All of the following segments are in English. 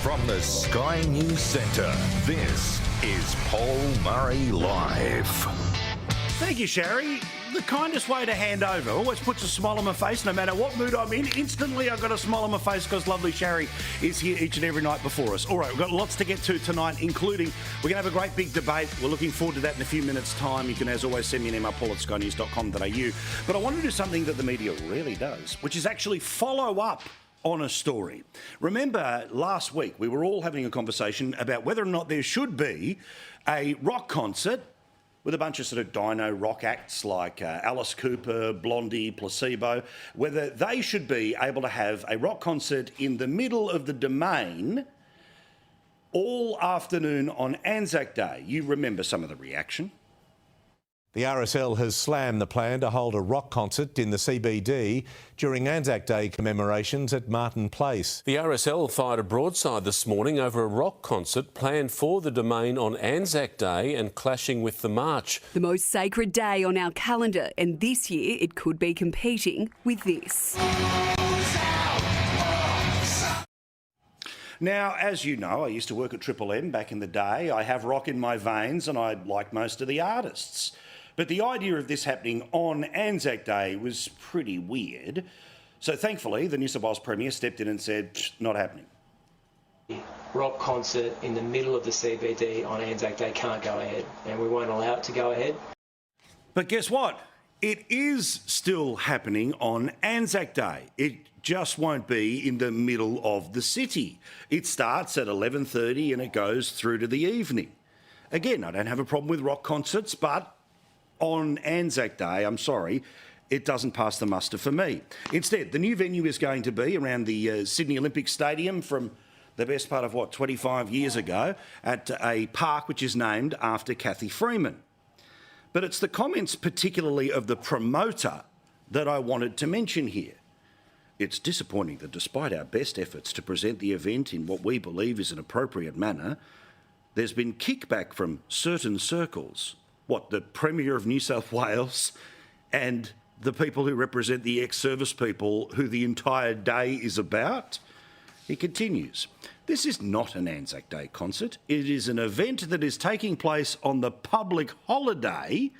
From the Sky News Centre, this is Paul Murray Live. Thank you, Sherry. The kindest way to hand over always puts a smile on my face. No matter what mood I'm in, instantly I've got a smile on my face because lovely Sherry is here each and every night before us. All right, we've got lots to get to tonight, including we're going to have a great big debate. We're looking forward to that in a few minutes' time. You can, as always, send me an email, paul@skynews.com.au. But I want to do something that the media rarely does, which is actually follow up on a story. Remember, last week we were all having a conversation about whether or not there should be a rock concert with a bunch of sort of dino rock acts like Alice Cooper, Blondie, Placebo, whether they should be able to have a rock concert in the middle of the Domain all afternoon on Anzac Day. You remember some of the reaction. The RSL has slammed the plan to hold a rock concert in the CBD during Anzac Day commemorations at Martin Place. The RSL fired a broadside this morning over a rock concert planned for the Domain on Anzac Day and clashing with the march. The most sacred day on our calendar, and this year it could be competing with this. Now, as you know, I used to work at Triple M back in the day. I have rock in my veins and I like most of the artists. But the idea of this happening on Anzac Day was pretty weird. So thankfully, the New South Wales Premier stepped in and said, not happening. Rock concert in the middle of the CBD on Anzac Day can't go ahead, and we won't allow it to go ahead. But guess what? It is still happening on Anzac Day. It just won't be in the middle of the city. It starts at 11:30 and it goes through to the evening. Again, I don't have a problem with rock concerts, but on Anzac Day, I'm sorry, it doesn't pass the muster for me. Instead, the new venue is going to be around the Sydney Olympic Stadium from the best part of, 25 years ago, at a park which is named after Cathy Freeman. But it's the comments particularly of the promoter that I wanted to mention here. It's disappointing that despite our best efforts to present the event in what we believe is an appropriate manner, there's been kickback from certain circles. The Premier of New South Wales and the people who represent the ex-service people who the entire day is about? He continues, this is not an Anzac Day concert. It is an event that is taking place on the public holiday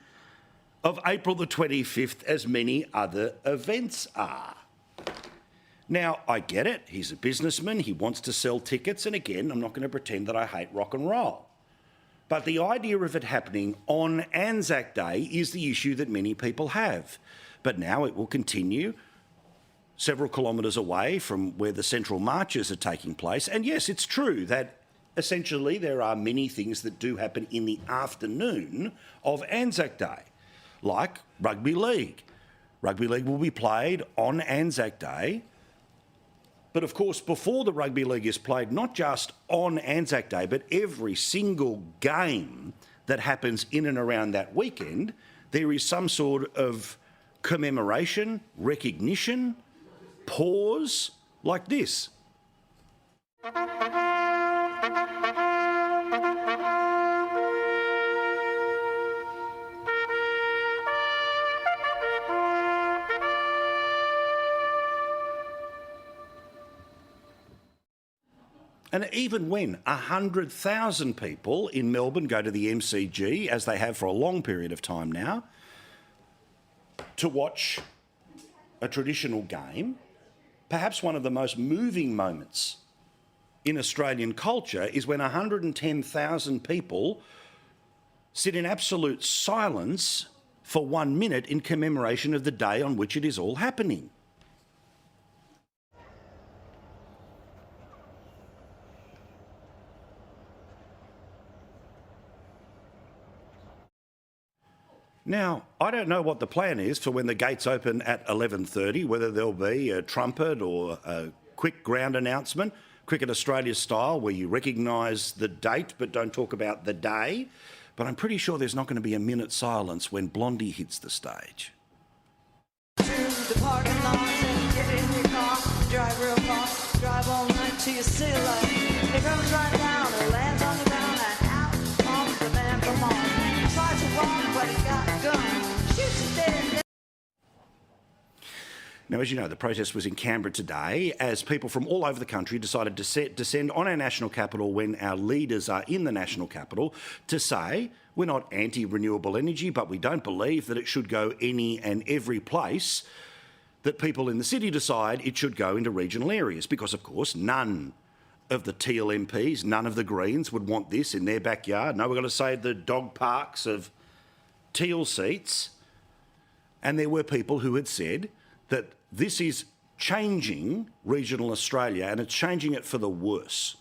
of April the 25th, as many other events are. Now, I get it. He's a businessman. He wants to sell tickets. And again, I'm not going to pretend that I hate rock and roll. But the idea of it happening on Anzac Day is the issue that many people have. But now it will continue several kilometres away from where the central marches are taking place. And yes, it's true that essentially there are many things that do happen in the afternoon of Anzac Day, like rugby league. Rugby league will be played on Anzac Day. But of course, before the rugby league is played, not just on Anzac Day, but every single game that happens in and around that weekend, there is some sort of commemoration, recognition, pause, like this. And even when 100,000 people in Melbourne go to the MCG, as they have for a long period of time now, to watch a traditional game, perhaps one of the most moving moments in Australian culture is when 110,000 people sit in absolute silence for 1 minute in commemoration of the day on which it is all happening. Now, I don't know what the plan is for when the gates open at 11:30, whether there'll be a trumpet or a quick ground announcement, Cricket Australia style, where you recognise the date but don't talk about the day. But I'm pretty sure there's not going to be a minute's silence when Blondie hits the stage. To the parking lot and get in your car, drive real fast, drive all night till you see a light. It comes right down, it lands on the ground, and out comes the man from Mars. Tries to run, but he got a gun. Shoots it dead. Now, as you know, the protest was in Canberra today as people from all over the country decided to descend on our national capital when our leaders are in the national capital to say we're not anti-renewable energy, but we don't believe that it should go any and every place that people in the city decide it should go into regional areas, because, of course, none of the Teal MPs, none of the Greens would want this in their backyard. No, we've got to save the dog parks of Teal seats. And there were people who had said that this is changing regional Australia and it's changing it for the worse.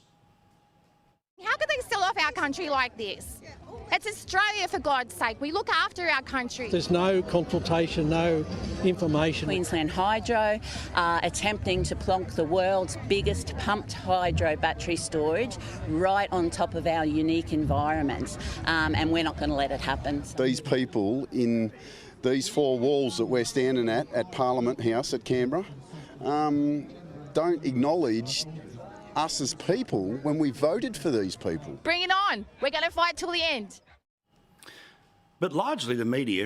How could they sell off our country like this? It's Australia, for God's sake. We look after our country. There's no consultation, no information. Queensland Hydro are attempting to plonk the world's biggest pumped hydro battery storage right on top of our unique environment, and we're not going to let it happen. These people in these four walls that we're standing at Parliament House at Canberra, don't acknowledge us as people when we voted for these people. Bring it on. We're going to fight till the end. But largely the media,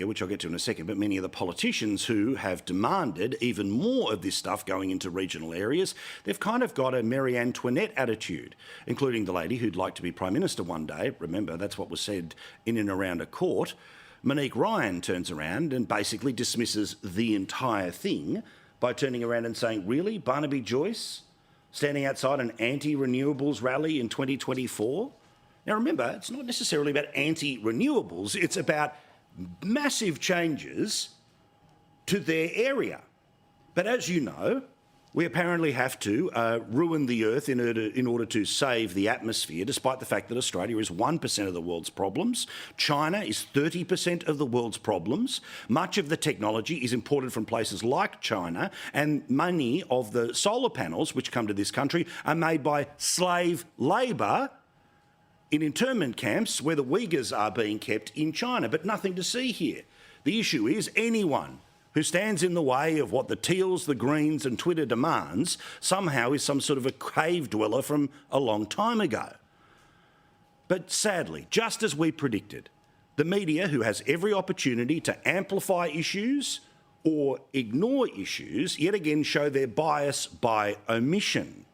which I'll get to in a second, but many of the politicians who have demanded even more of this stuff going into regional areas, they've kind of got a Marie Antoinette attitude, including the lady who'd like to be Prime Minister one day. Remember, that's what was said in and around a court. Monique Ryan turns around and basically dismisses the entire thing by turning around and saying, really, Barnaby Joyce? Standing outside an anti-renewables rally in 2024? Now remember, it's not necessarily about anti-renewables, it's about massive changes to their area. But as you know, we apparently have to ruin the earth in order to save the atmosphere, despite the fact that Australia is 1% of the world's problems. China is 30% of the world's problems. Much of the technology is imported from places like China, and many of the solar panels which come to this country are made by slave labour in internment camps where the Uyghurs are being kept in China. But nothing to see here. The issue is anyone who stands in the way of what the Teals, the Greens and Twitter demands somehow is some sort of a cave dweller from a long time ago. But sadly, just as we predicted, the media, who has every opportunity to amplify issues or ignore issues, yet again show their bias by omission.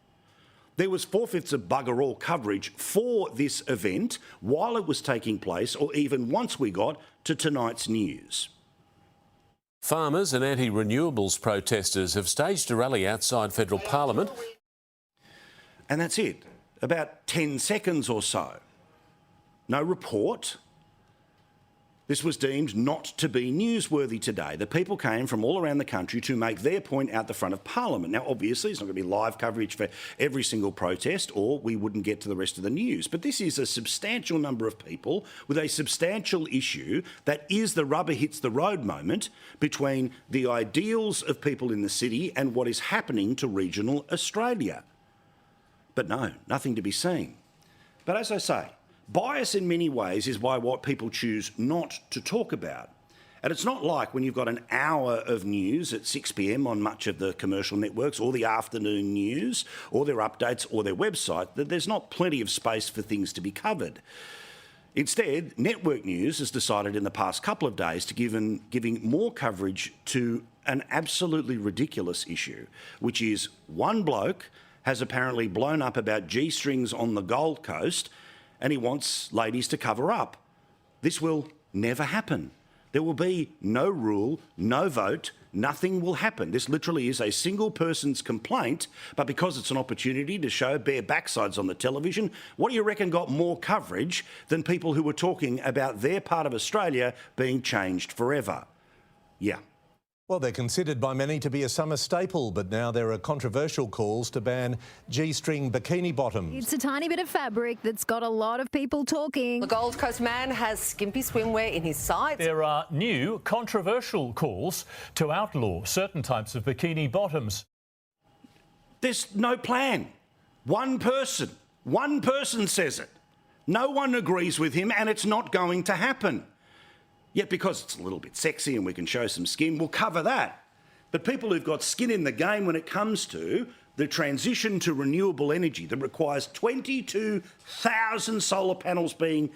There was 4/5 of bugger all coverage for this event while it was taking place, or even once we got to tonight's news. Farmers and anti-renewables protesters have staged a rally outside federal parliament. And that's it. About 10 seconds or so. No report. This was deemed not to be newsworthy today. The people came from all around the country to make their point out the front of Parliament. Now, obviously, it's not going to be live coverage for every single protest, or we wouldn't get to the rest of the news. But this is a substantial number of people with a substantial issue that is the rubber hits the road moment between the ideals of people in the city and what is happening to regional Australia. But no, nothing to be seen. But as I say, bias in many ways is why what people choose not to talk about. And it's not like when you've got an hour of news at 6 p.m. on much of the commercial networks, or the afternoon news, or their updates, or their website, that there's not plenty of space for things to be covered. Instead, network news has decided in the past couple of days to giving more coverage to an absolutely ridiculous issue, which is one bloke has apparently blown up about G-strings on the Gold Coast, and he wants ladies to cover up. This will never happen. There will be no rule, no vote, nothing will happen. This literally is a single person's complaint, but because it's an opportunity to show bare backsides on the television, what do you reckon got more coverage than people who were talking about their part of Australia being changed forever? Yeah. Well, they're considered by many to be a summer staple, but now there are controversial calls to ban G-string bikini bottoms. It's a tiny bit of fabric that's got a lot of people talking. The Gold Coast man has skimpy swimwear in his sights. There are new controversial calls to outlaw certain types of bikini bottoms. There's no plan. One person says it. No one agrees with him, and it's not going to happen. Yet because it's a little bit sexy and we can show some skin, we'll cover that. But people who've got skin in the game when it comes to the transition to renewable energy that requires 22,000 solar panels being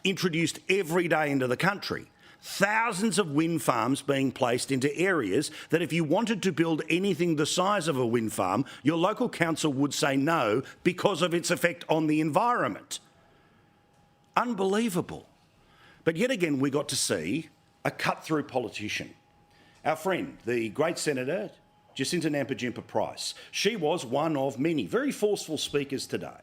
introduced every day into the country, thousands of wind farms being placed into areas that if you wanted to build anything the size of a wind farm, your local council would say no because of its effect on the environment. Unbelievable. But yet again, we got to see a cut-through politician. Our friend, the great Senator Jacinta Nampijinpa Price. She was one of many very forceful speakers today.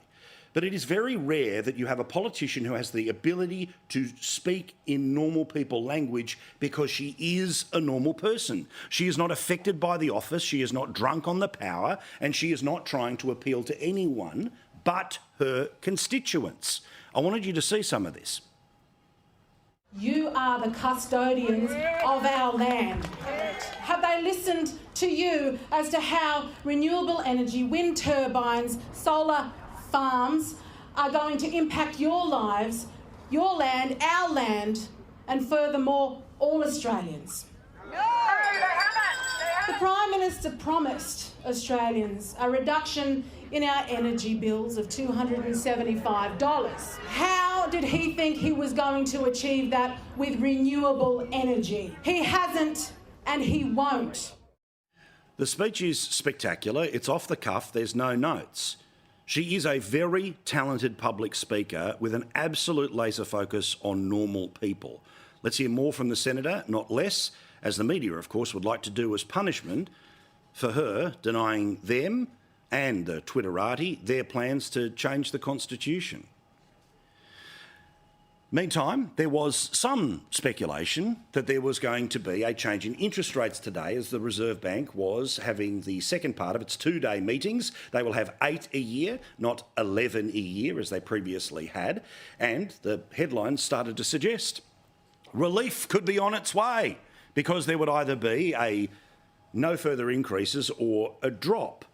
But it is very rare that you have a politician who has the ability to speak in normal people language because she is a normal person. She is not affected by the office, she is not drunk on the power, and she is not trying to appeal to anyone but her constituents. I wanted you to see some of this. You are the custodians of our land. Have they listened to you as to how renewable energy, wind turbines, solar farms are going to impact your lives, your land, our land, and furthermore, all Australians? No, they haven't. The Prime Minister promised Australians a reduction in our energy bills of $275. How did he think he was going to achieve that with renewable energy? He hasn't, and he won't. The speech is spectacular. It's off the cuff. There's no notes. She is a very talented public speaker with an absolute laser focus on normal people. Let's hear more from the Senator, not less, as the media, of course, would like to do as punishment for her denying them and the Twitterati their plans to change the Constitution. Meantime, there was some speculation that there was going to be a change in interest rates today as the Reserve Bank was having the second part of its two-day meetings. They will have 8 a year, not 11 a year as they previously had. And the headlines started to suggest relief could be on its way because there would either be a no further increases or a drop.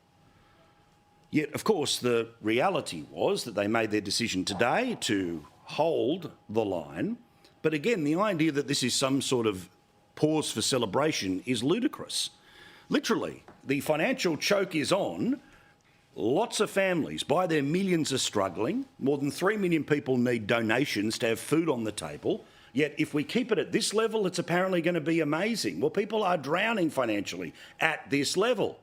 Yet, of course, the reality was that they made their decision today to hold the line. But again, the idea that this is some sort of pause for celebration is ludicrous. Literally, the financial choke is on. Lots of families, by their millions, are struggling. More than 3 million people need donations to have food on the table. Yet if we keep it at this level, it's apparently going to be amazing. Well, people are drowning financially at this level.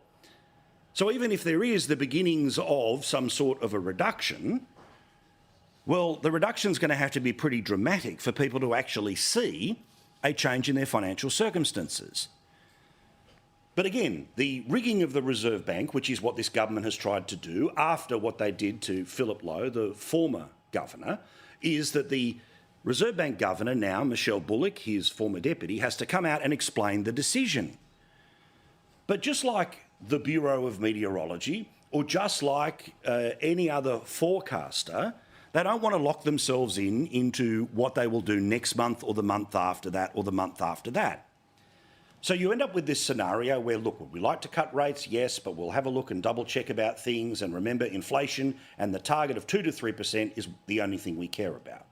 So even if there is the beginnings of some sort of a reduction, well, the reduction's going to have to be pretty dramatic for people to actually see a change in their financial circumstances. But again, the rigging of the Reserve Bank, which is what this government has tried to do after what they did to Philip Lowe, the former governor, is that the Reserve Bank governor now, Michelle Bullock, his former deputy, has to come out and explain the decision. But just like the Bureau of Meteorology, or just like any other forecaster, they don't want to lock themselves into what they will do next month or the month after that or the month after that. So you end up with this scenario where, look, would we like to cut rates? Yes, but we'll have a look and double check about things. And remember, inflation and the target of 2 to 3% is the only thing we care about.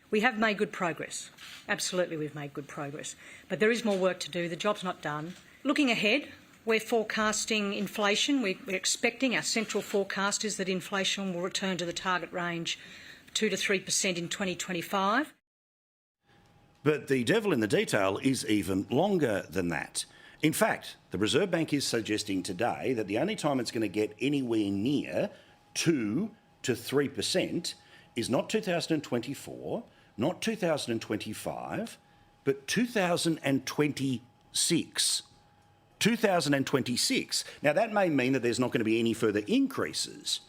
We have made good progress. Absolutely, we've made good progress. But there is more work to do. The job's not done. Looking ahead, we're forecasting inflation. We're expecting, our central forecast is that inflation will return to the target range 2 to 3% in 2025. But the devil in the detail is even longer than that. In fact, the Reserve Bank is suggesting today that the only time it's going to get anywhere near 2 to 3% is not 2024, not 2025, but 2026. 2026. Now, that may mean that there's not going to be any further increases,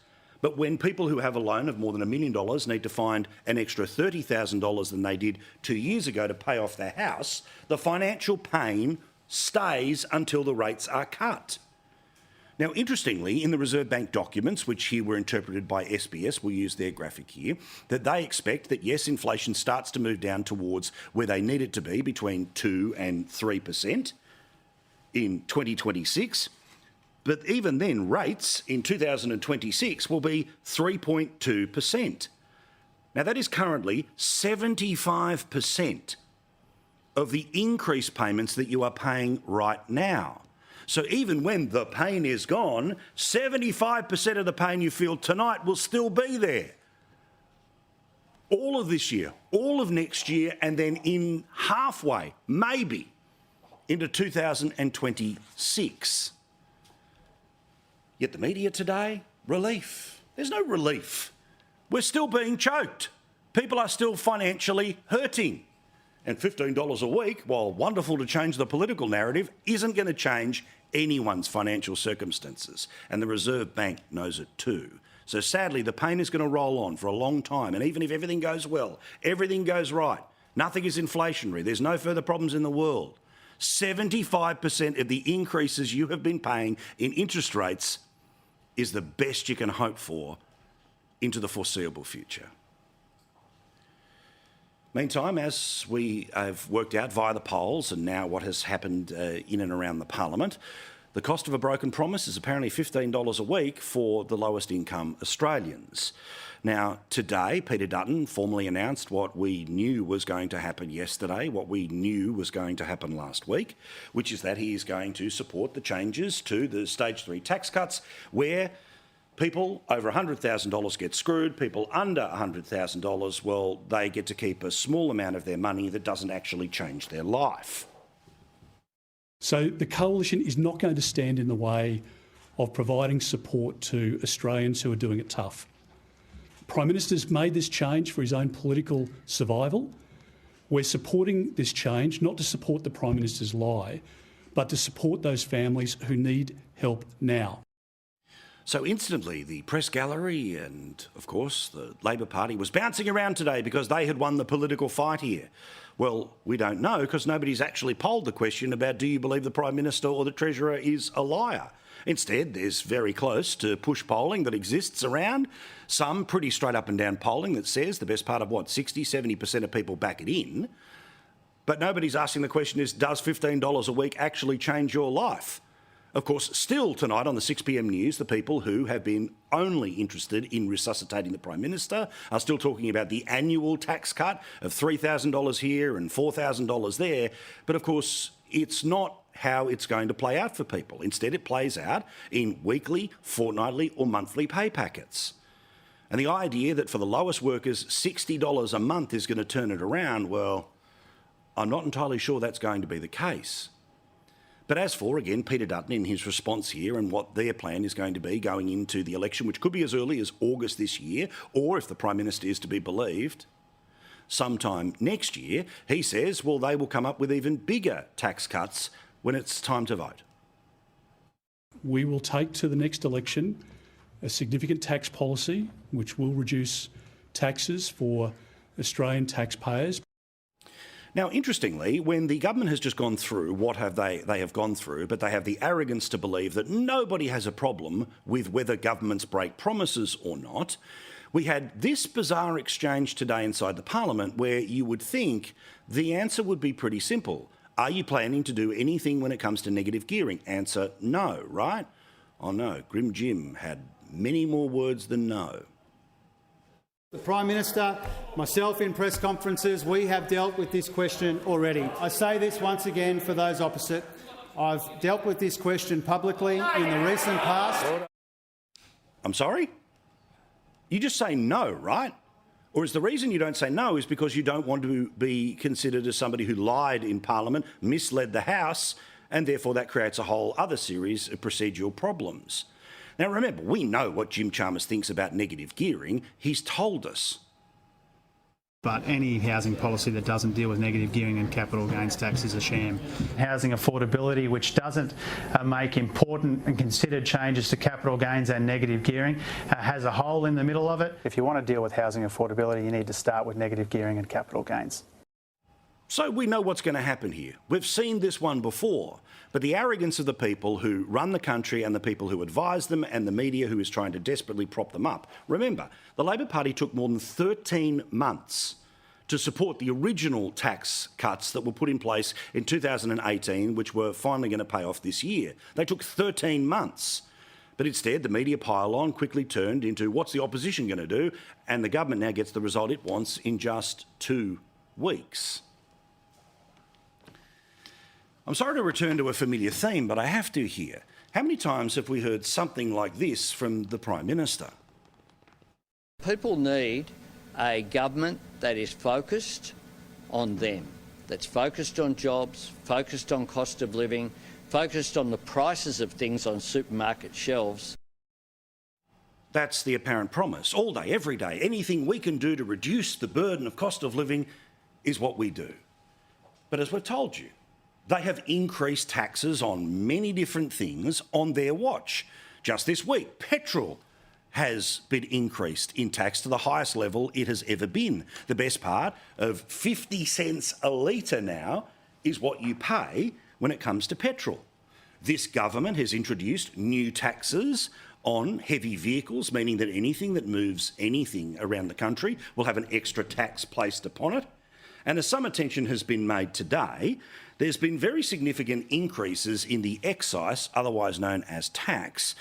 but when people who have a loan of more than $1 million need to find an extra $30,000 than they did 2 years ago to pay off their house, the financial pain stays until the rates are cut. Now, interestingly, in the Reserve Bank documents, which here were interpreted by SBS, we'll use their graphic here, that they expect that, yes, inflation starts to move down towards where they need it to be, between 2 and 3%. In 2026, but even then rates in 2026 will be 3.2%. Now that is currently 75% of the increased payments that you are paying right now. So even when the pain is gone, 75% of the pain you feel tonight will still be there. all of this year, all of next year, and then in halfway, maybe, into 2026. Yet the media today, relief. There's no relief. We're still being choked. People are still financially hurting. And $15 a week, while wonderful to change the political narrative, isn't going to change anyone's financial circumstances. And the Reserve Bank knows it too. So sadly, the pain is going to roll on for a long time. And even if everything goes well, everything goes right, nothing is inflationary, there's no further problems in the world, 75% of the increases you have been paying in interest rates is the best you can hope for into the foreseeable future. Meantime, as we have worked out via the polls and now what has happened in and around the Parliament, the cost of a broken promise is apparently $15 a week for the lowest income Australians. Now, today, Peter Dutton formally announced what we knew was going to happen yesterday, what we knew was going to happen last week, which is that he is going to support the changes to the Stage 3 tax cuts where people over $100,000 get screwed, people under $100,000, well, they get to keep a small amount of their money that doesn't actually change their life. So the Coalition is not going to stand in the way of providing support to Australians who are doing it tough. The Prime Minister's made this change for his own political survival. We're supporting this change not to support the Prime Minister's lie, but to support those families who need help now. So instantly, the press gallery and, of course, the Labor Party was bouncing around today because they had won the political fight here. Well, we don't know because nobody's actually polled the question about do you believe the Prime Minister or the Treasurer is a liar. Instead, there's very close to push polling that exists around, some pretty straight up and down polling that says the best part of, 60-70% of people back it in. But nobody's asking the question is, does $15 a week actually change your life? Of course, still tonight on the 6 p.m. news, the people who have been only interested in resuscitating the Prime Minister are still talking about the annual tax cut of $3,000 here and $4,000 there. But of course, it's not how it's going to play out for people. Instead, it plays out in weekly, fortnightly or monthly pay packets. And the idea that for the lowest workers, $60 a month is going to turn it around, well, I'm not entirely sure that's going to be the case. But as for, again, Peter Dutton in his response here and what their plan is going to be going into the election, which could be as early as August this year, or if the Prime Minister is to be believed, sometime next year, he says, well, they will come up with even bigger tax cuts when it's time to vote. We will take to the next election a significant tax policy which will reduce taxes for Australian taxpayers. Now, interestingly, when the government has just gone through what they have gone through, but they have the arrogance to believe that nobody has a problem with whether governments break promises or not, we had this bizarre exchange today inside the Parliament where you would think the answer would be pretty simple. Are you planning to do anything when it comes to negative gearing? Answer, no, right? Oh no, Grim Jim had many more words than no. The Prime Minister, myself in press conferences, we have dealt with this question already. I say this once again for those opposite. I've dealt with this question publicly in the recent past. I'm sorry? You just say no, right? Or is the reason you don't say no is because you don't want to be considered as somebody who lied in Parliament, misled the House, and therefore that creates a whole other series of procedural problems? Now, remember, we know what Jim Chalmers thinks about negative gearing. He's told us. But any housing policy that doesn't deal with negative gearing and capital gains tax is a sham. Housing affordability, which doesn't make important and considered changes to capital gains and negative gearing, has a hole in the middle of it. If you want to deal with housing affordability, you need to start with negative gearing and capital gains. So we know what's going to happen here. We've seen this one before. But the arrogance of the people who run the country and the people who advise them and the media who is trying to desperately prop them up. Remember, the Labor Party took more than 13 months to support the original tax cuts that were put in place in 2018, which were finally going to pay off this year. They took 13 months. But instead, the media pile-on quickly turned into what's the opposition going to do? And the government now gets the result it wants in just 2 weeks. I'm sorry to return to a familiar theme, but I have to here. How many times have we heard something like this from the Prime Minister? People need a government that is focused on them, that's focused on jobs, focused on cost of living, focused on the prices of things on supermarket shelves. That's the apparent promise. All day, every day, anything we can do to reduce the burden of cost of living is what we do. But as we've told you, they have increased taxes on many different things on their watch. Just this week, petrol has been increased in tax to the highest level it has ever been. The best part of 50 cents a litre now is what you pay when it comes to petrol. This government has introduced new taxes on heavy vehicles, meaning that anything that moves anything around the country will have an extra tax placed upon it. And as some attention has been made today, there's been very significant increases in the excise, otherwise known as tax,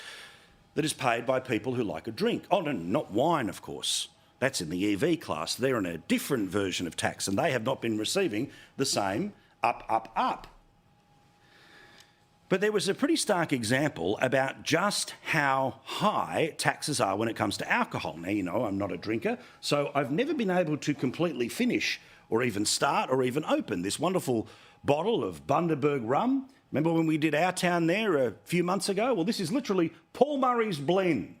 that is paid by people who like a drink. Oh, no, not wine, of course. That's in the EV class. They're on a different version of tax, and they have not been receiving the same up. But there was a pretty stark example about just how high taxes are when it comes to alcohol. Now, you know, I'm not a drinker, so I've never been able to completely finish or even start or even open this wonderful bottle of Bundaberg rum. Remember when we did our town there a few months ago? Well, this is literally Paul Murray's blend.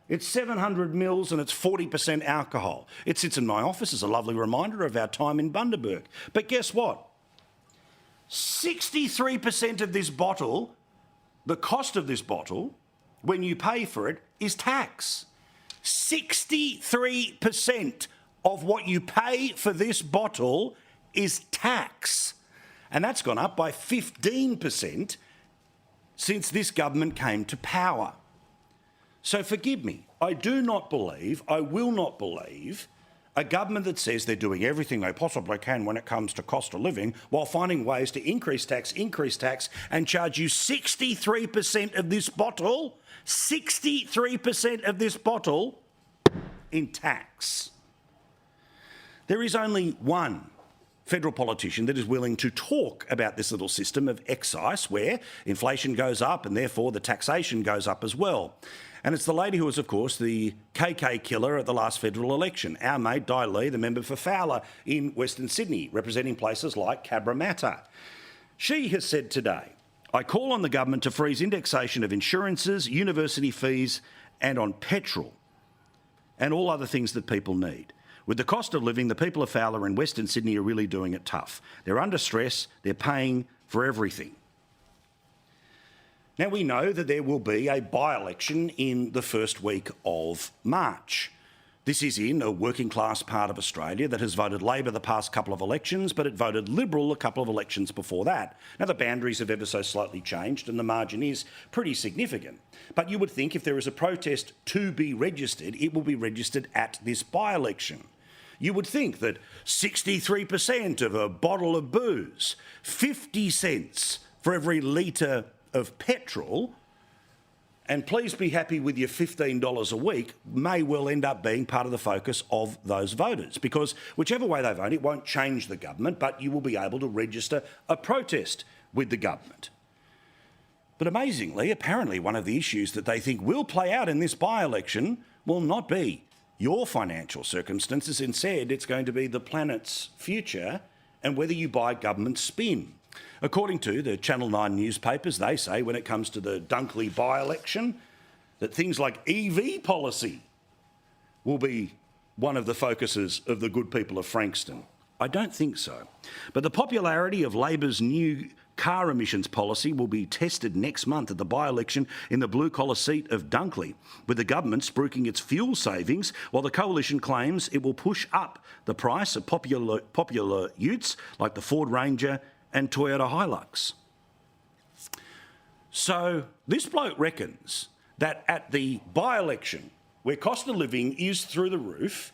It's 700 mils and it's 40% alcohol. It sits in my office as a lovely reminder of our time in Bundaberg. But guess what? 63% of this bottle, the cost of this bottle, when you pay for it, is tax. 63% of what you pay for this bottle is tax. And that's gone up by 15% since this government came to power. So forgive me, I will not believe a government that says they're doing everything they possibly can when it comes to cost of living while finding ways to increase tax, and charge you 63% of this bottle, 63% of this bottle in tax. There is only one federal politician that is willing to talk about this little system of excise where inflation goes up and therefore the taxation goes up as well. And it's the lady who was, of course, the KK killer at the last federal election, our mate Di Lee, the member for Fowler in Western Sydney, representing places like Cabramatta. She has said today, I call on the government to freeze indexation of insurances, university fees and on petrol and all other things that people need. With the cost of living, the people of Fowler and Western Sydney are really doing it tough. They're under stress, they're paying for everything. Now, we know that there will be a by-election in the first week of March. This is in a working-class part of Australia that has voted Labor the past couple of elections, but it voted Liberal a couple of elections before that. Now, the boundaries have ever so slightly changed and the margin is pretty significant. But you would think if there is a protest to be registered, it will be registered at this by-election. You would think that 63% of a bottle of booze, 50 cents for every litre of petrol, and please be happy with your $15 a week, may well end up being part of the focus of those voters, because whichever way they vote, it won't change the government, but you will be able to register a protest with the government. But amazingly, apparently one of the issues that they think will play out in this by-election will not be your financial circumstances. Instead, it's going to be the planet's future and whether you buy government spin. According to the Channel 9 newspapers, they say when it comes to the Dunkley by-election that things like EV policy will be one of the focuses of the good people of Frankston. I don't think so. But the popularity of Labor's new car emissions policy will be tested next month at the by-election in the blue-collar seat of Dunkley, with the government spruiking its fuel savings while the coalition claims it will push up the price of popular utes like the Ford Ranger and Toyota Hilux. So this bloke reckons that at the by-election, where cost of living is through the roof,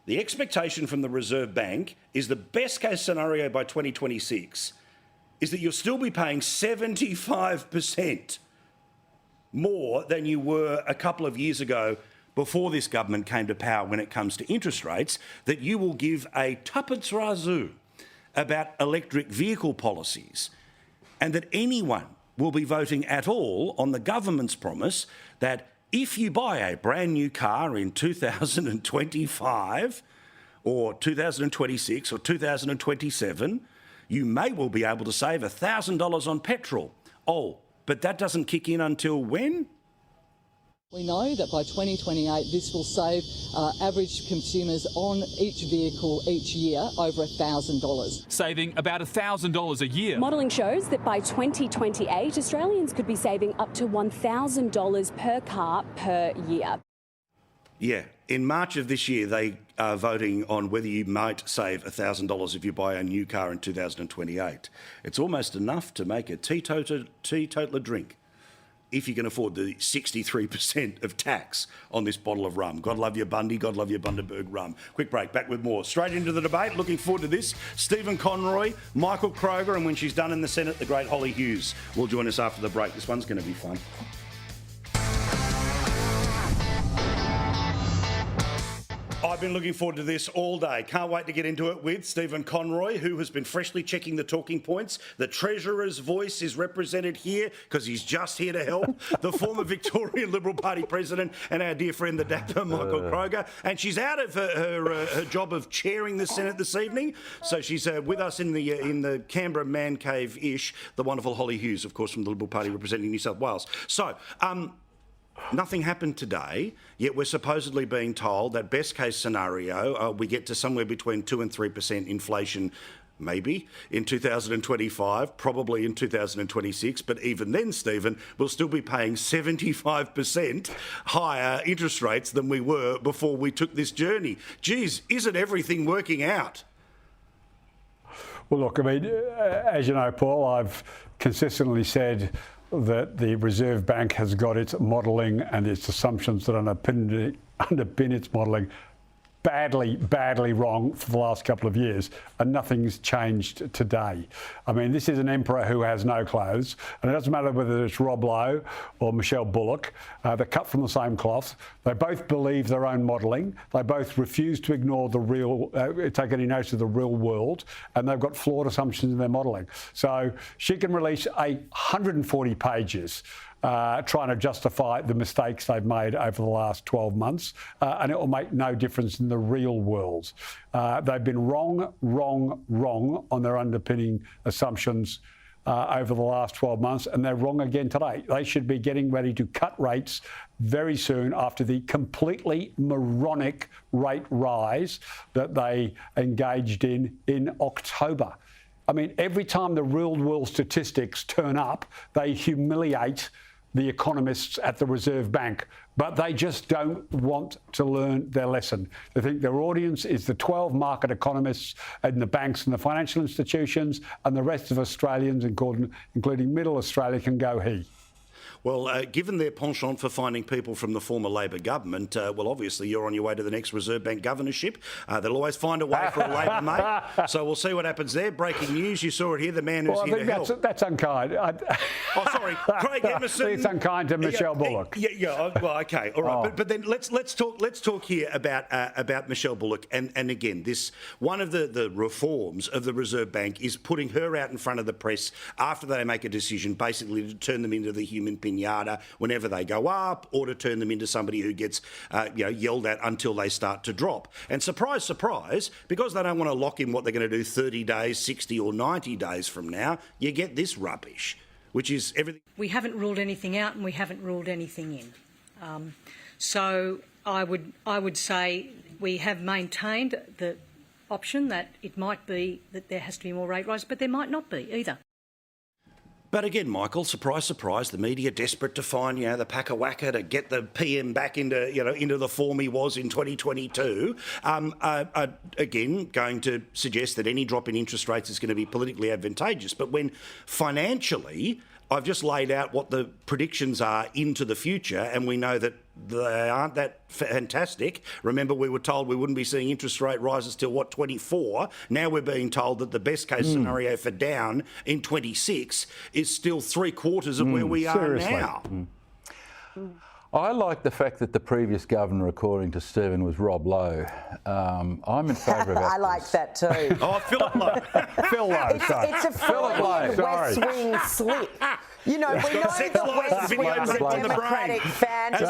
the expectation from the Reserve Bank is the best case scenario by 2026 is that you'll still be paying 75% more than you were a couple of years ago before this government came to power when it comes to interest rates, that you will give a tuppence razoo about electric vehicle policies, and that anyone will be voting at all on the government's promise that if you buy a brand new car in 2025, or 2026 or 2027, you may well be able to save $1,000 on petrol. Oh, but that doesn't kick in until when? We know that by 2028 this will save average consumers on each vehicle each year over $1,000. Saving about $1,000 a year. Modelling shows that by 2028 Australians could be saving up to $1,000 per car per year. Yeah, in March of this year they are voting on whether you might save $1,000 if you buy a new car in 2028. It's almost enough to make a teetotaler drink, if you can afford the 63% of tax on this bottle of rum. God love your Bundy, God love your Bundaberg rum. Quick break, back with more. Straight into the debate, looking forward to this. Stephen Conroy, Michael Kroger, and when she's done in the Senate, the great Holly Hughes will join us after the break. This one's going to be fun. I've been looking forward to this all day. Can't wait to get into it with Stephen Conroy, who has been freshly checking the talking points. The Treasurer's voice is represented here because he's just here to help. The former Victorian Liberal Party president and our dear friend, the dapper Michael Kroger. And she's out of her job of chairing the Senate this evening. So she's with us in the Canberra man cave-ish, the wonderful Holly Hughes, of course, from the Liberal Party representing New South Wales. So, nothing happened today, yet we're supposedly being told that best case scenario, we get to somewhere between 2 and 3% inflation, maybe in 2025, probably in 2026. But even then, Stephen, we'll still be paying 75% higher interest rates than we were before we took this journey. Geez, isn't everything working out? Well, look, I mean, as you know, Paul, I've consistently said that the Reserve Bank has got its modelling and its assumptions that underpin its modelling badly wrong for the last couple of years, and nothing's changed today. I mean, this is an emperor who has no clothes, and it doesn't matter whether it's Rob Lowe or Michelle Bullock. They're cut from the same cloth. They both believe their own modelling. They both refuse to ignore take any notice of the real world, and they've got flawed assumptions in their modelling. So she can release 140 pages trying to justify the mistakes they've made over the last 12 months, and it will make no difference in the real world. They've been wrong on their underpinning assumptions over the last 12 months, and they're wrong again today. They should be getting ready to cut rates very soon after the completely moronic rate rise that they engaged in October. I mean, every time the real world statistics turn up, they humiliate the economists at the Reserve Bank, but they just don't want to learn their lesson. They think their audience is the 12 market economists and the banks and the financial institutions, and the rest of Australians, including Middle Australia, can go he. Well, given their penchant for finding people from the former Labor government, well, obviously you're on your way to the next Reserve Bank governorship. They'll always find a way for a Labor mate. So we'll see what happens there. Breaking news, you saw it here, the man who's here to help. That's unkind. Oh, sorry, Craig Emerson. It's unkind to Michelle Bullock. Yeah. Well, okay, all right. But then let's talk here about Michelle Bullock. And again, this one of the reforms of the Reserve Bank is putting her out in front of the press after they make a decision, basically to turn them into the human pinata whenever they go up, or to turn them into somebody who gets yelled at until they start to drop. And surprise, surprise, because they don't want to lock in what they're going to do 30 days, 60 or 90 days from now, you get this rubbish, which is everything. We haven't ruled anything out and we haven't ruled anything in. So I would say we have maintained the option that it might be that there has to be more rate rise, but there might not be either. But again, Michael, surprise, surprise, the media desperate to find, the packer-whacker to get the PM back into the form he was in 2022. Again, going to suggest that any drop in interest rates is going to be politically advantageous. But when financially, I've just laid out what the predictions are into the future, and we know that they aren't that fantastic. Remember, we were told we wouldn't be seeing interest rate rises till, 24? Now we're being told that the best case scenario for down in 26 is still 3/4 of where we are now. I like the fact that the previous governor, according to Stephen, was Rob Lowe. I'm in favour of that. I like that too. Oh, Philip Lowe. Phil Lowe, sorry. It's a Freudian West Wing slip. You know, we know the West Wing's a democratic fantasy.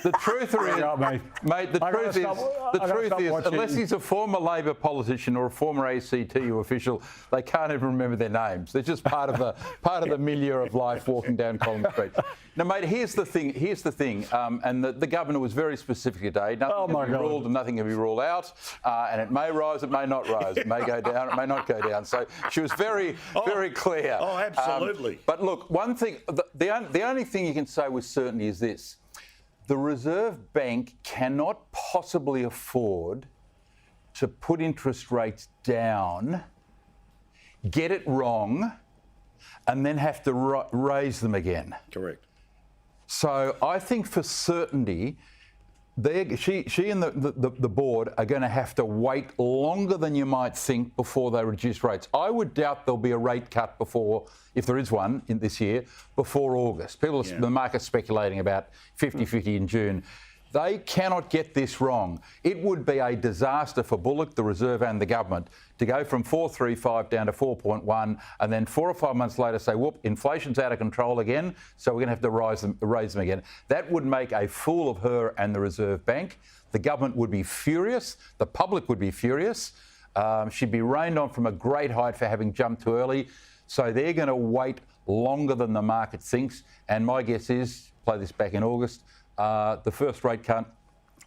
The truth is, mate, the truth is, unless he's a former Labor politician or a former ACTU official, they can't even remember their names. They're just part of the milieu of life walking down Collins Street. Now, mate, here's the thing, and the governor was very specific today. Nothing can be ruled and nothing can be ruled out, and it may rise, it may not rise, it may go down, it may not go down. So she was very clear. Oh, absolutely. But look, one thing, the only thing you can say with certainty is this. The Reserve Bank cannot possibly afford to put interest rates down, get it wrong, and then have to raise them again. Correct. So I think for certainty, she and the board are going to have to wait longer than you might think before they reduce rates. I would doubt there'll be a rate cut before, if there is one in this year, before August. The market's speculating about 50-50 in June. They cannot get this wrong. It would be a disaster for Bullock, the Reserve and the government to go from 4.35 down to 4.1 and then 4 or 5 months later say, whoop, inflation's out of control again, so we're going to have to raise them again. That would make a fool of her and the Reserve Bank. The government would be furious. The public would be furious. She'd be rained on from a great height for having jumped too early. So they're going to wait longer than the market thinks. And my guess is, play this back in August, the first rate cut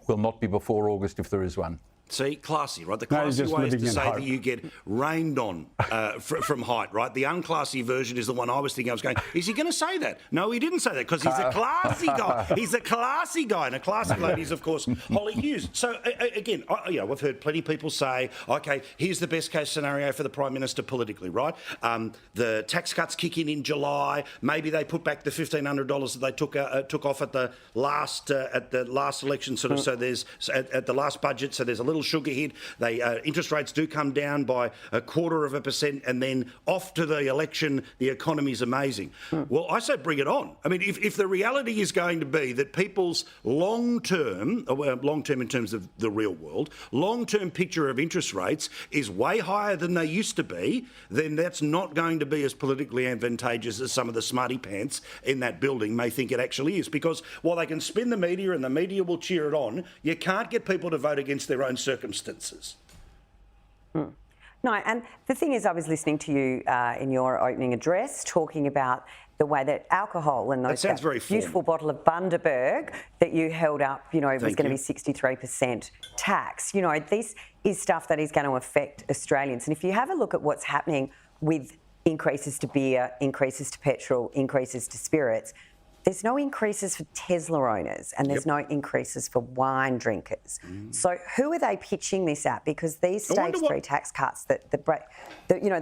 will not be before August if there is one. See, classy, right? The classy way is to say that you get rained on from height, right? The unclassy version is the one I was thinking. I was going, is he going to say that? No, he didn't say that because he's a classy guy. He's a classy guy. And a classy lady is, of course, Holly Hughes. So, again, we've heard plenty of people say, OK, here's the best case scenario for the Prime Minister politically, right? The tax cuts kick in July. Maybe they put back the $1,500 that they took off at the last election, sort of. So there's at the last budget. So there's a little sugar hit. Interest rates do come down by 0.25%, and then off to the election, the economy's amazing. Well, I say bring it on. I mean, if the reality is going to be that people's long-term in terms of the real world, long-term picture of interest rates is way higher than they used to be, then that's not going to be as politically advantageous as some of the smarty pants in that building may think it actually is. Because while they can spin the media and the media will cheer it on, you can't get people to vote against their own circumstances. No, and the thing is, I was listening to you in your opening address talking about the way that alcohol and that beautiful bottle of Bundaberg that you held up, was going to be 63% tax. This is stuff that is going to affect Australians. And if you have a look at what's happening with increases to beer, increases to petrol, increases to spirits, there's no increases for Tesla owners and there's no increases for wine drinkers. So who are they pitching this at? Because these stage 3 tax cuts, the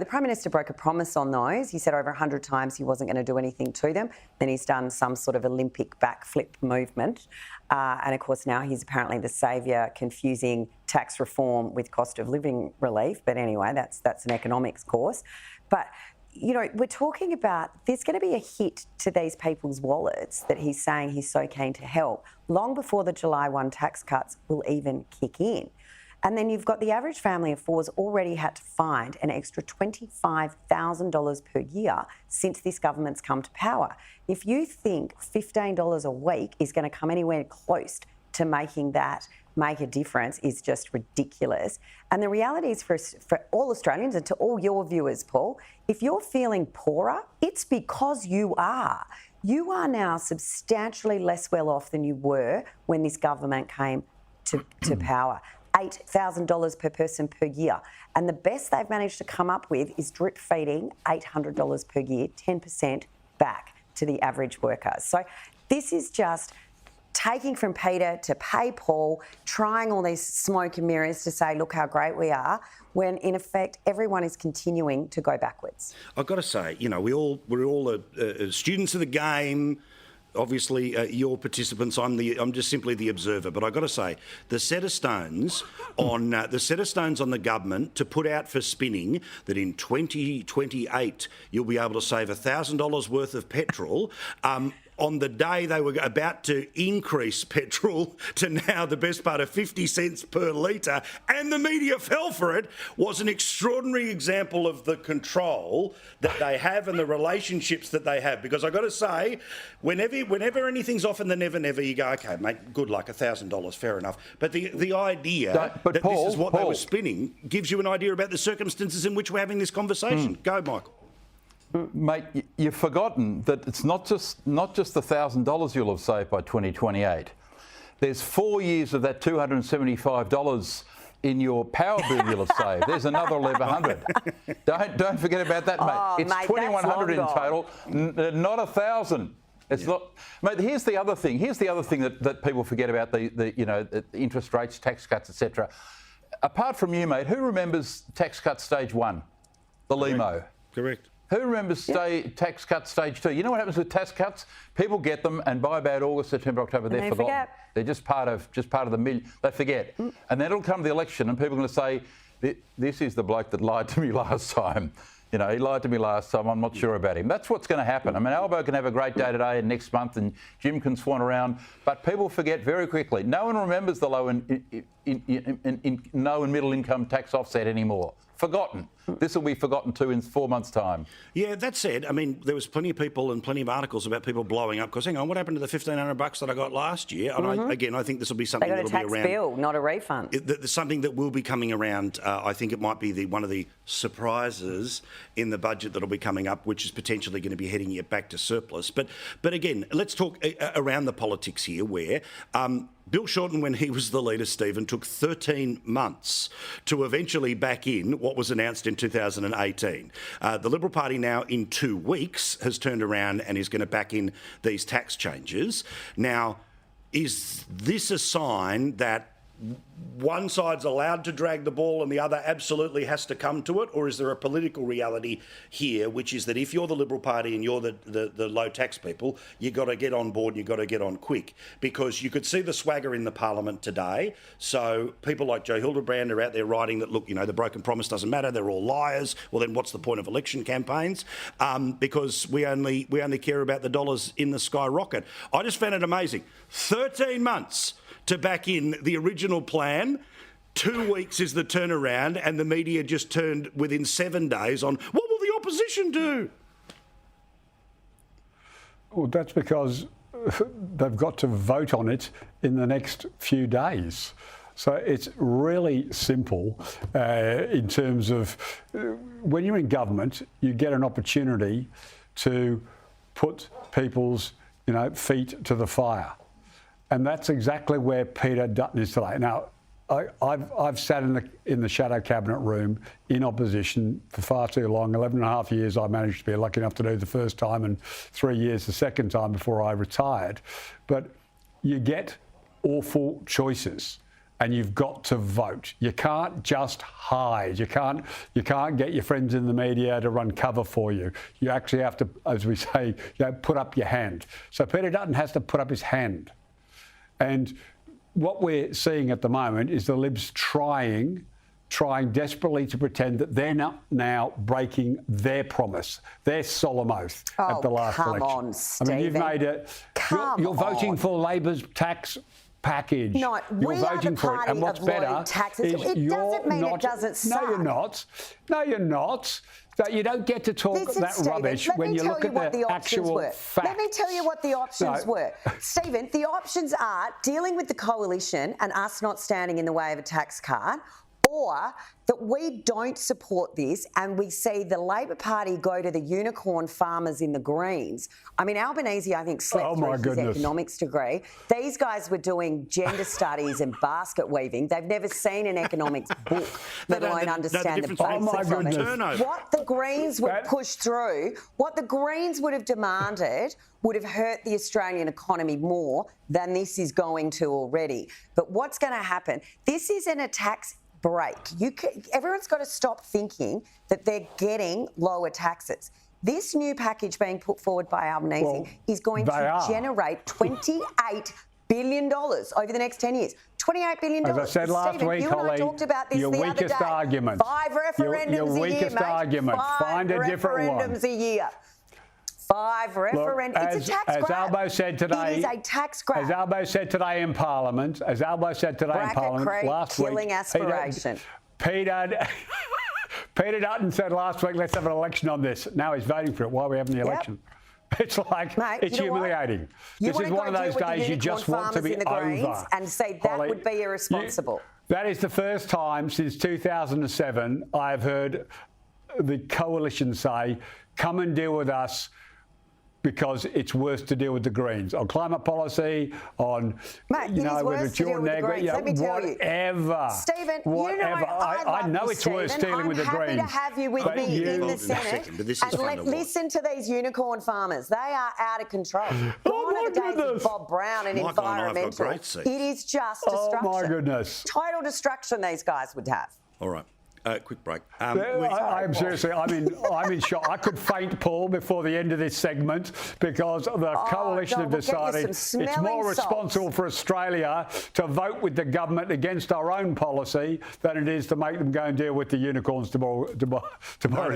Prime Minister broke a promise on those. He said over 100 times he wasn't going to do anything to them. Then he's done some sort of Olympic backflip movement. And of course now he's apparently the saviour, confusing tax reform with cost of living relief. But anyway, that's an economics course. But we're talking about there's going to be a hit to these people's wallets that he's saying he's so keen to help long before the July 1 tax cuts will even kick in. And then you've got the average family of four's already had to find an extra $25,000 per year since this government's come to power. If you think $15 a week is going to come anywhere close to making that make a difference is just ridiculous. And the reality is for all Australians and to all your viewers, Paul, if you're feeling poorer, it's because you are. You are now substantially less well off than you were when this government came to power. $8,000 per person per year. And the best they've managed to come up with is drip feeding $800 per year, 10% back to the average worker. So this is just taking from Peter to pay Paul, trying all these smoke and mirrors to say, look how great we are, when in effect everyone is continuing to go backwards. I've got to say, we're all students of the game. Obviously, you're participants. I'm just simply the observer. But I've got to say, the set of stones on the government to put out for spinning that in 2028 you'll be able to save $1,000 worth of petrol. on the day they were about to increase petrol to now the best part of 50 cents per litre, and the media fell for it, was an extraordinary example of the control that they have and the relationships that they have. Because I've got to say, whenever anything's off in the never, you go, OK, mate, good luck, $1,000, fair enough. But the idea that Paul, this is what they were spinning gives you an idea about the circumstances in which we're having this conversation. Go, Michael. Mate, you've forgotten that it's not just the $1,000 you'll have saved by 2028. There's 4 years of that $275 in your power bill you'll have saved. There's another $1,100. Don't forget about that, mate. It's $2,100 in total, not $1,000. It's not, mate. Here's the other thing. That people forget about the interest rates, tax cuts, etc. Apart from you, mate, who remembers tax cut stage 1, the limo? Correct. Who remembers tax cut stage 2? You know what happens with tax cuts? People get them, and by about August, September, October, they're forgotten. Forget. They're just part of the million. They forget, and then it'll come to the election, and people are going to say, "This is the bloke that lied to me last time." You know, he lied to me last time. I'm not sure about him. That's what's going to happen. I mean, Albo can have a great day today and next month, and Jim can swan around, but people forget very quickly. No one remembers the low and middle income tax offset anymore. Forgotten. This will be forgotten too in 4 months' time. Yeah, that said, I mean, there was plenty of people and plenty of articles about people blowing up because, hang on, what happened to the $1,500 that I got last year? And I think this will be something that will be around. They got a tax bill, not a refund. There's something that will be coming around. I think it might be one of the surprises in the budget that will be coming up, which is potentially going to be heading it back to surplus. But again, let's talk around the politics here, where Bill Shorten, when he was the leader, Stephen, took 13 months to eventually back in what was announced in 2018. The Liberal Party now, in 2 weeks, has turned around and is going to back in these tax changes. Now, is this a sign that one side's allowed to drag the ball and the other absolutely has to come to it? Or is there a political reality here, which is that if you're the Liberal Party and you're the low tax people, you've got to get on board and you've got to get on quick? Because you could see the swagger in the Parliament today. So people like Joe Hildebrand are out there writing that, look, you know, the broken promise doesn't matter, they're all liars. Well, then what's the point of election campaigns? Because we only care about the dollars in the skyrocket. I just found it amazing. 13 months to back in the original plan. 2 weeks is the turnaround, and the media just turned within 7 days on what will the opposition do? Well, that's because they've got to vote on it in the next few days. So it's really simple in terms of when you're in government, you get an opportunity to put people's feet to the fire. And that's exactly where Peter Dutton is today. Now, I've sat in the shadow cabinet room in opposition for far too long. 11 and a half years I managed to be lucky enough to do the first time, and 3 years the second time before I retired. But you get awful choices and you've got to vote. You can't just hide. You can't get your friends in the media to run cover for you. You actually have to, as we say, put up your hand. So Peter Dutton has to put up his hand. And what we're seeing at the moment is the Libs trying desperately to pretend that they're not now breaking their promise, their solemn oath at the last election. Come on, Stephen. I mean, you've made it. You're voting for Labor's tax package. No, you're voting for it. And what's better taxes. It doesn't mean it doesn't suck. No, you're not. No, you're not. That you don't get to talk that rubbish when you look at the actual facts. Let me tell you what the options were. Stephen, the options are dealing with the coalition and us not standing in the way of a tax cut, or that we don't support this and we see the Labor Party go to the unicorn farmers in the Greens. I mean, Albanese, I think, slept through his economics degree. These guys were doing gender studies and basket weaving. They've never seen an economics book, let alone understand the basics of it. What the Greens would push through, what the Greens would have demanded would have hurt the Australian economy more than this is going to already. But what's going to happen? This isn't a tax break. Everyone's got to stop thinking that they're getting lower taxes. This new package being put forward by Albanese is going to generate $28 billion over the next 10 years. $28 billion. As I said last week, you and I talked about this your the weakest other day. Argument. 5 referendums your weakest a year, argument. Mate. Find a different one. 5 referendums a year. 5 referendums. It's a tax grab. As Albo said today, it is a tax grab. As Albo said today in Parliament, last week, killing aspiration. Peter Dutton said last week, let's have an election on this. Now he's voting for it. Why are we having the election? It's like, mate, it's humiliating. This is one of those days you just want to be over. And say that would be irresponsible. That is the first time since 2007 I have heard the coalition say, come and deal with us because it's worse to deal with the Greens on climate policy, on whether it's your whatever. Stephen, whatever. I know it's worse dealing with the Greens. I'm happy to have you with me in the Senate and listen to these unicorn farmers. They are out of control. Oh my goodness! Bob Brown and environmental. It is just destruction. Oh my goodness! Total destruction these guys would have. All right. Quick break. I'm seriously, I'm in shock. I could faint, Paul, before the end of this segment because the coalition have decided it's more responsible for Australia to vote with the government against our own policy than it is to make them go and deal with the unicorns, to borrow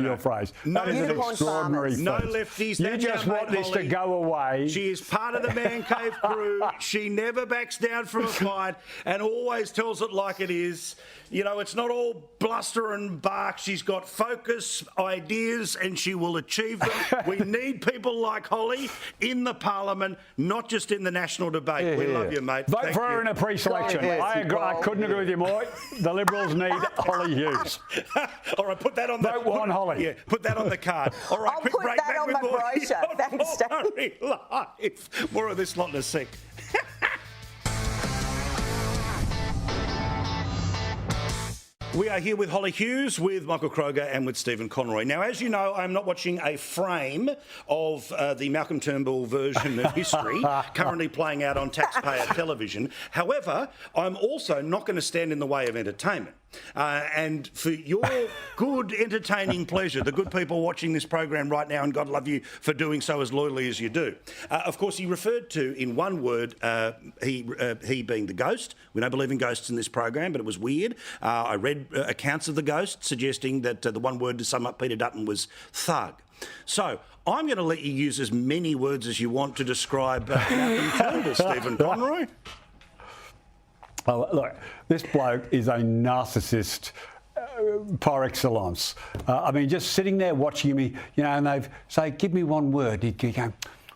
your phrase. No, that is an extraordinary feat. No lefties. You just want this to go away. She is part of the man cave crew. She never backs down from a fight and always tells it like it is. You know, it's not all bluster and bark. She's got focus, ideas, and she will achieve them. We need people like Holly in the Parliament, not just in the national debate. We love you, mate. Vote for her in a pre-selection. I couldn't agree with you more. The Liberals need Holly Hughes. All right, put that on the... Vote one, Holly. Yeah, put that on the card. All right, I'll quick put break. that on my brochure. Thanks, Dave. Live. More of this lot in a sec. We are here with Holly Hughes, with Michael Kroger and with Stephen Conroy. Now, as you know, I'm not watching a frame of the Malcolm Turnbull version of history currently playing out on taxpayer television. However, I'm also not going to stand in the way of entertainment. And for your good, entertaining pleasure, the good people watching this program right now, and God love you for doing so as loyally as you do. Of course, he referred to, in one word, he being the ghost. We don't believe in ghosts in this program, but it was weird. I read accounts of the ghost suggesting that the one word to sum up Peter Dutton was thug. So I'm going to let you use as many words as you want to describe Malcolm Turnbull, Stephen Conroy. Oh, look, this bloke is a narcissist par excellence. I mean, just sitting there watching me, and they've say, give me one word. He'd go,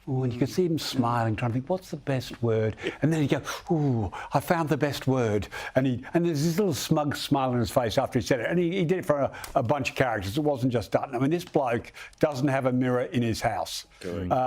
oh, and you can see him smiling, trying to think, what's the best word? And then he'd go, oh, I found the best word. And there's this little smug smile on his face after he said it. And he did it for a bunch of characters. It wasn't just Dutton. I mean, this bloke doesn't have a mirror in his house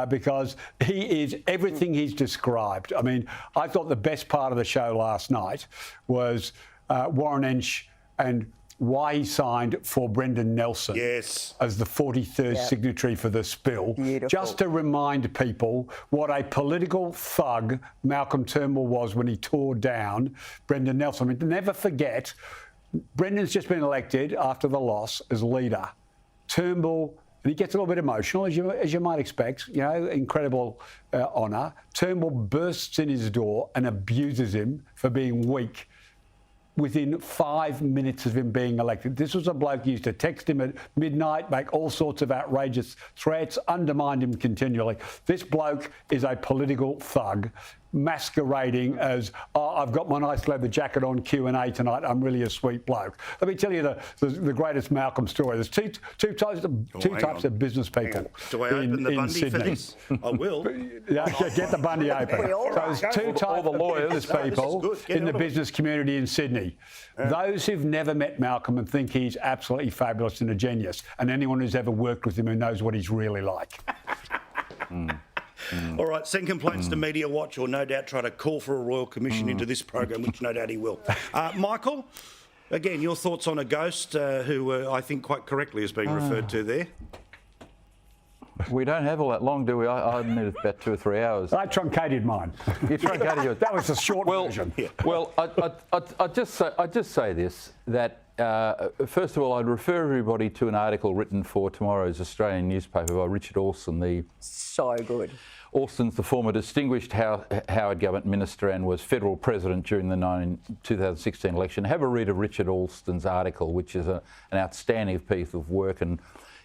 because he is everything he's described. I mean, I thought the best part of the show last night was Warren Entsch and why he signed for Brendan Nelson as the 43rd signatory for the spill. Beautiful. Just to remind people what a political thug Malcolm Turnbull was when he tore down Brendan Nelson. I mean, never forget, Brendan's just been elected after the loss as leader. Turnbull, and he gets a little bit emotional, as you might expect, incredible honour. Turnbull bursts in his door and abuses him for being weak within 5 minutes of him being elected. This was a bloke who used to text him at midnight, make all sorts of outrageous threats, undermine him continually. This bloke is a political thug masquerading as, oh, I've got my nice leather jacket on Q&A tonight, I'm really a sweet bloke. Let me tell you the greatest Malcolm story. There's two types of business people Do I open the Bundy Sydney. for this? I will. Get the Bundy open. So there's two types of business people in the business community in Sydney. Those who've never met Malcolm and think he's absolutely fabulous and a genius, and anyone who's ever worked with him who knows what he's really like. All right, send complaints to Media Watch, or no doubt try to call for a royal commission into this program, which no doubt he will. Michael, again, your thoughts on a ghost who I think quite correctly is being referred to there? We don't have all that long, do we? I needed about 2 or 3 hours. I truncated mine. You truncated yours. That was a short version. Well, I'd just say this, that first of all, I'd refer everybody to an article written for tomorrow's Australian newspaper by Richard Alston. So good. Alston's the former distinguished Howard government minister and was federal president during the 2016 election. Have a read of Richard Alston's article, which is an outstanding piece of work and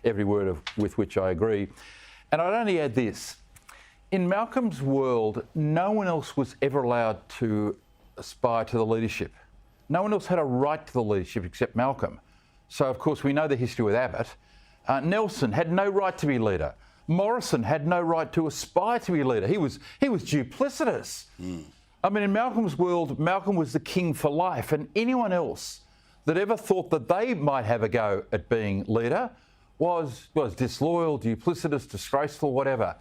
every word with which I agree. And I'd only add this. In Malcolm's world, no one else was ever allowed to aspire to the leadership. No one else had a right to the leadership except Malcolm. So, of course, we know the history with Abbott. Nelson had no right to be leader. Morrison had no right to aspire to be leader. He was duplicitous. I mean, in Malcolm's world, Malcolm was the king for life, and anyone else that ever thought that they might have a go at being leader was disloyal, duplicitous, disgraceful, whatever.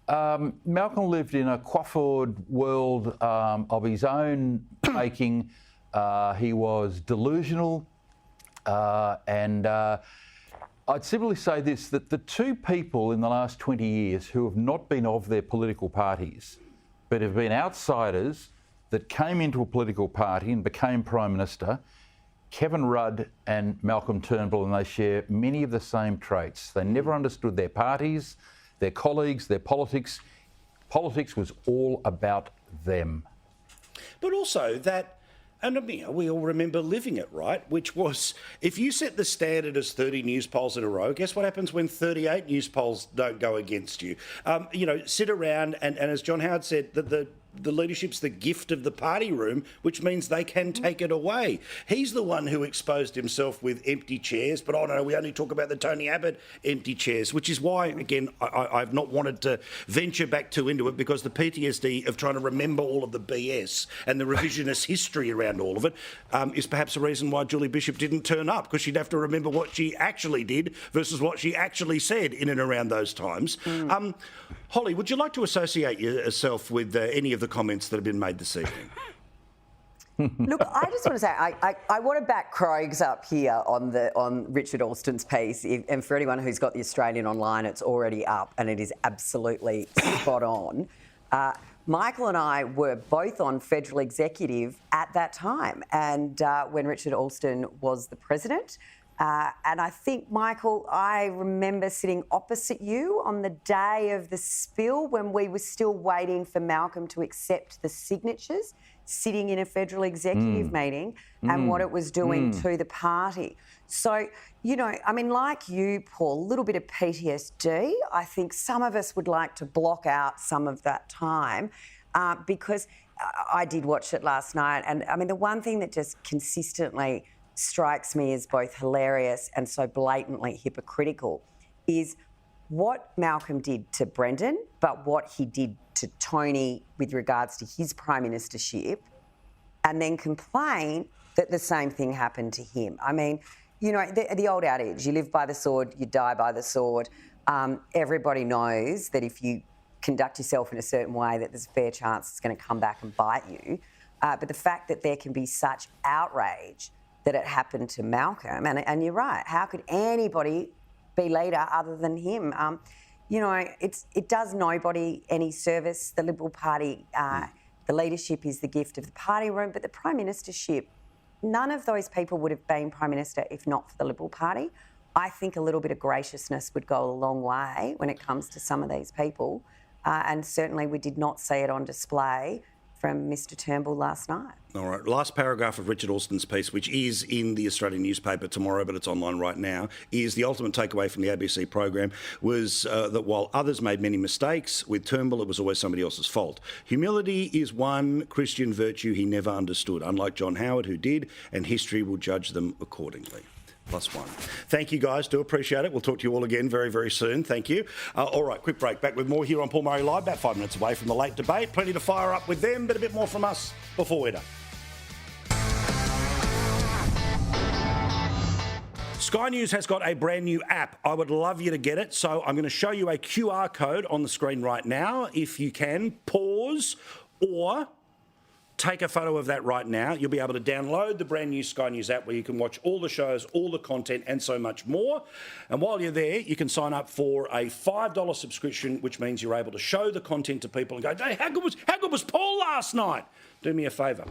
Malcolm lived in a coiffured world of his own making. He was delusional, and I'd simply say this, that the two people in the last 20 years who have not been of their political parties, but have been outsiders that came into a political party and became Prime Minister, Kevin Rudd and Malcolm Turnbull, and they share many of the same traits. They never understood their parties, their colleagues, their politics. Politics was all about them. But also that, and we all remember living it, right? Which was, if you set the standard as 30 news polls in a row, guess what happens when 38 news polls don't go against you? Sit around and as John Howard said, the leadership's the gift of the party room, which means they can take it away. He's the one who exposed himself with empty chairs, but no, we only talk about the Tony Abbott empty chairs, which is why, again, I've not wanted to venture back too into it, because the PTSD of trying to remember all of the BS and the revisionist history around all of it is perhaps a reason why Julie Bishop didn't turn up, because she'd have to remember what she actually did versus what she actually said in and around those times. Holly, would you like to associate yourself with any of the comments that have been made this evening? Look, I just want to say I want to back Krogs up here on Richard Alston's piece, and for anyone who's got the Australian online, it's already up and it is absolutely spot on. Michael and I were both on federal executive at that time, and when Richard Alston was the president. And I think, Michael, I remember sitting opposite you on the day of the spill when we were still waiting for Malcolm to accept the signatures, sitting in a federal executive meeting, and what it was doing to the party. So, like you, Paul, a little bit of PTSD. I think some of us would like to block out some of that time because I did watch it last night. And, the one thing that just consistently strikes me as both hilarious and so blatantly hypocritical is what Malcolm did to Brendan, but what he did to Tony with regards to his prime ministership, and then complain that the same thing happened to him. The old adage, you live by the sword, you die by the sword. Everybody knows that if you conduct yourself in a certain way, that there's a fair chance it's going to come back and bite you. But the fact that there can be such outrage that it happened to Malcolm, and you're right, how could anybody be leader other than him? It does nobody any service. The Liberal Party, the leadership is the gift of the party room, but the Prime Ministership, none of those people would have been Prime Minister if not for the Liberal Party. I think a little bit of graciousness would go a long way when it comes to some of these people, and certainly we did not see it on display from Mr Turnbull last night. All right, last paragraph of Richard Alston's piece, which is in the Australian newspaper tomorrow, but it's online right now, is the ultimate takeaway from the ABC program was that while others made many mistakes, with Turnbull it was always somebody else's fault. Humility is one Christian virtue he never understood, unlike John Howard, who did, and history will judge them accordingly. +1. Thank you, guys. Do appreciate it. We'll talk to you all again very, very soon. Thank you. All right, quick break. Back with more here on Paul Murray Live, about 5 minutes away from the late debate. Plenty to fire up with them, but a bit more from us before we're done. Sky News has got a brand new app. I would love you to get it. So I'm going to show you a QR code on the screen right now. If you can, pause or take a photo of that right now. You'll be able to download the brand new Sky News app where you can watch all the shows, all the content and so much more. And while you're there, you can sign up for a $5 subscription, which means you're able to show the content to people and go, hey, how good was Paul last night? Do me a favour.